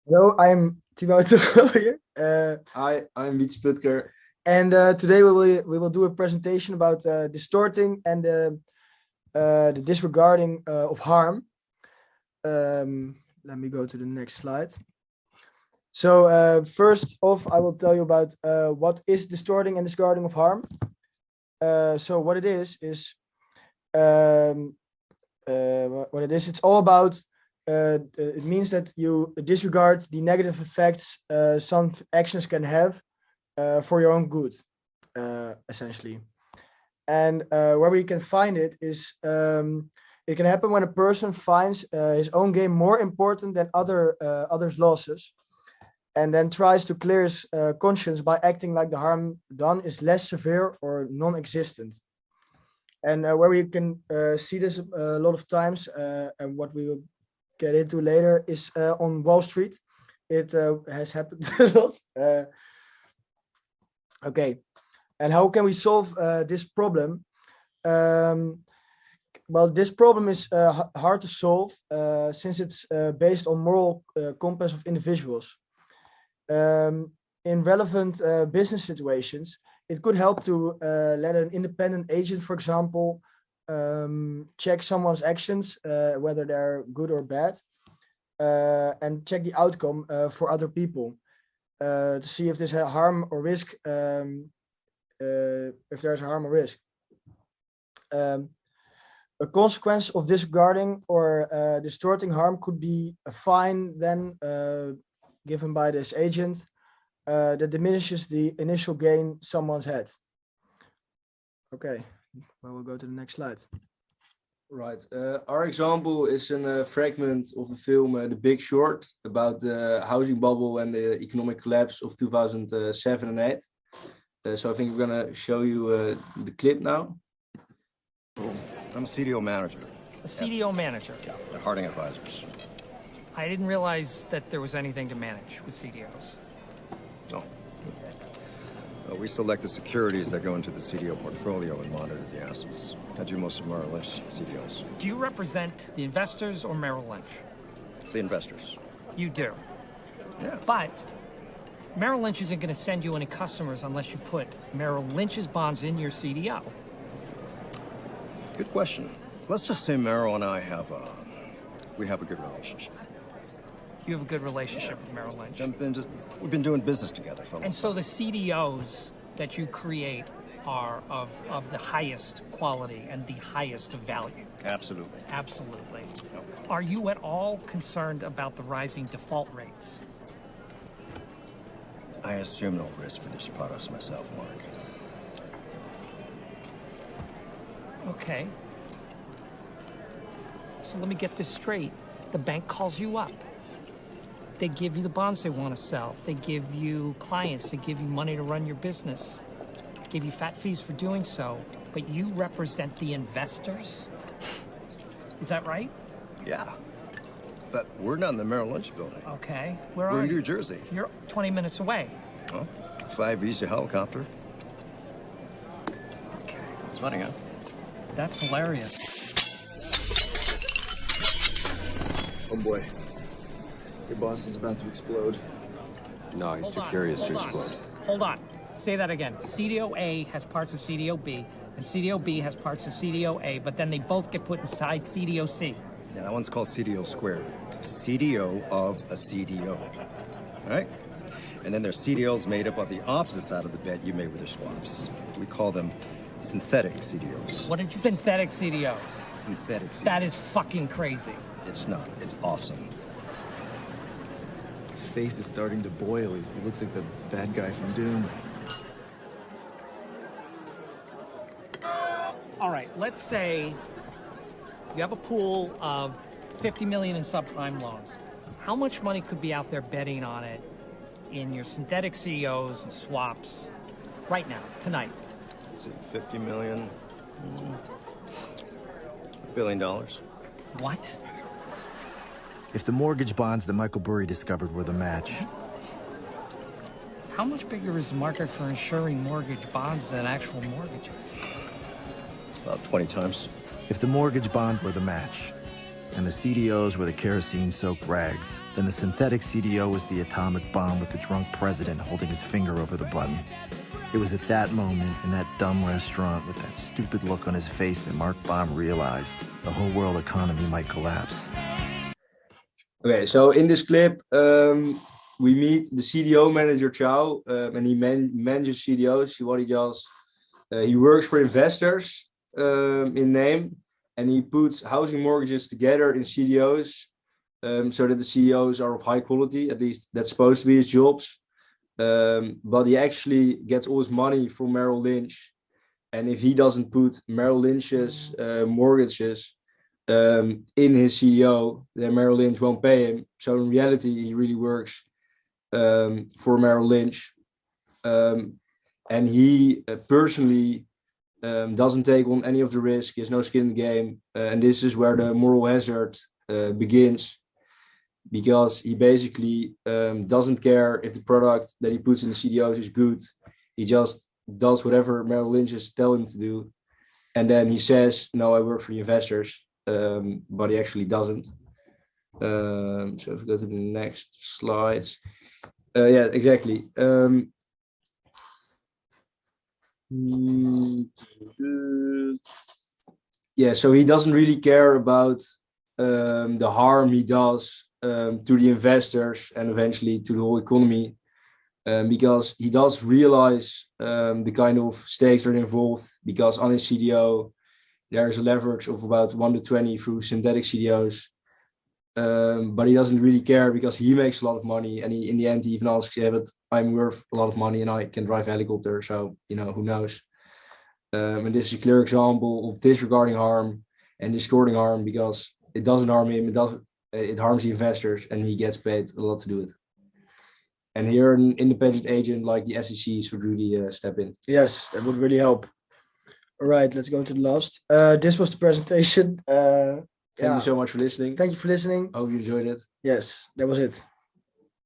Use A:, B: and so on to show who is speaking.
A: Hello, I'm Thibaut here.
B: Hi, I'm Wiets Putker.
A: And today we will do a presentation about distorting and the disregarding of harm. Let me go to the next slide. So first off, I will tell you about what is distorting and disregarding of harm. So what it is um, what it is. It's all about. It means that you disregard the negative effects some actions can have for your own good, essentially. And where we can find it is it can happen when a person finds his own gain more important than others' losses, and then tries to clear his conscience by acting like the harm done is less severe or non-existent. And where we can see this a lot of times, and what we will get into later, is on Wall Street. It has happened a lot. Okay, and how can we solve this problem? Well, this problem is hard to solve since it's based on moral compass of individuals. In relevant business situations, it could help to let an independent agent, for example, check someone's actions, whether they're good or bad, and check the outcome for other people to see if there's a harm or risk, if there's a harm or risk. A consequence of disregarding or distorting harm could be a fine then given by this agent that diminishes the initial gain someone's had. Okay, well, we'll go to the next slide.
B: Right. Our example is a fragment of the film The Big Short about the housing bubble and the economic collapse of 2007 and 8. So I think we're going to show you the clip now.
C: I'm a CDO manager.
D: A CDO manager?
C: Yeah, at Harding Advisors.
D: I didn't realize that there was anything to manage with CDOs.
C: No. We select the securities that go into the CDO portfolio and monitor the assets. I do most of Merrill Lynch CDOs.
D: Do you represent the investors or Merrill Lynch?
C: The investors.
D: You do?
C: Yeah.
D: But Merrill Lynch isn't going to send you any customers unless you put Merrill Lynch's bonds in your CDO.
C: Good question. Let's just say Merrill and I we have a good relationship.
D: You have a good relationship with Merrill Lynch?
C: We've been doing business together for a long time.
D: And so the CDOs that you create are of the highest quality and the highest value?
C: Absolutely.
D: Absolutely.
C: Yep.
D: Are you at all concerned about the rising default rates?
C: I assume no risk for these products myself, Mark.
D: Okay. So let me get this straight. The bank calls you up. They give you the bonds they want to sell. They give you clients. They give you money to run your business. Give you fat fees for doing so. But you represent the investors? Is that right?
C: Yeah. But we're not in the Merrill Lynch building.
D: Okay. Where are
C: We're in
D: you?
C: New Jersey.
D: You're 20 minutes away.
C: Oh, 5 Visa helicopter.
D: Okay.
C: It's funny, huh?
D: That's hilarious.
E: Oh boy. Your boss is about to explode.
F: No, he's too curious to explode.
D: Hold on. Say that again. CDO A has parts of CDO B, and CDO B has parts of CDO A, but then they both get put inside CDO C.
C: Yeah, that one's called CDO squared. CDO of a CDO. All right? And then there's CDOs made up of the opposite side of the bet you made with your swaps. We call them synthetic CDOs.
D: What did you... Synthetic CDOs.
C: Synthetic CDOs.
D: That is fucking crazy.
C: It's not. It's awesome.
E: His face is starting to boil. He looks like the bad guy from Doom.
D: All right, let's say you have a pool of 50 million in subprime loans. How much money could be out there betting on it in your synthetic CEOs and swaps right now, tonight?
C: Let's see, 50 million. $1 billion.
D: What?
G: If the mortgage bonds that Michael Burry discovered were the match.
D: How much bigger is the market for insuring mortgage bonds than actual mortgages?
C: About 20 times.
G: If the mortgage bonds were the match. and the CDOs were the kerosene-soaked rags. Then the synthetic CDO was the atomic bomb with the drunk president holding his finger over the button. It was at that moment, in that dumb restaurant with that stupid look on his face, that Mark Baum realized the whole world economy might collapse.
B: Okay, so in this clip, we meet the CDO manager Chow, and he manages CDOs. See what he does. He works for investors in name, and he puts housing mortgages together in CDOs so that the CDOs are of high quality. At least that's supposed to be his jobs. But he actually gets all his money from Merrill Lynch. And if he doesn't put Merrill Lynch's mortgages in his CDO, then Merrill Lynch won't pay him. So in reality, he really works for Merrill Lynch. And he personally doesn't take on any of the risk. He has no skin in the game. And this is where the moral hazard begins. Because he basically doesn't care if the product that he puts in the CDOs is good. He just does whatever Merrill Lynch is telling him to do. And then he says, no, I work for the investors. But he actually doesn't. So if we go to the next slides. Yeah, exactly. Yeah, so he doesn't really care about the harm he does to the investors and eventually to the whole economy, because he does realize the kind of stakes that are involved, because on his CDO there's a leverage of about 1 to 20 through synthetic CDOs, but he doesn't really care because he makes a lot of money, and in the end he even asks, yeah, but I'm worth a lot of money and I can drive a helicopter, so who knows. And this is a clear example of disregarding harm and distorting harm, because it doesn't harm him, it harms the investors, and he gets paid a lot to do it. And here an independent agent like the SEC should really step in.
A: Yes, that would really help. All right, let's go to the last. This was the presentation.
B: Thank you so much for listening.
A: Thank you for listening.
B: I hope you enjoyed it.
A: Yes, that was it.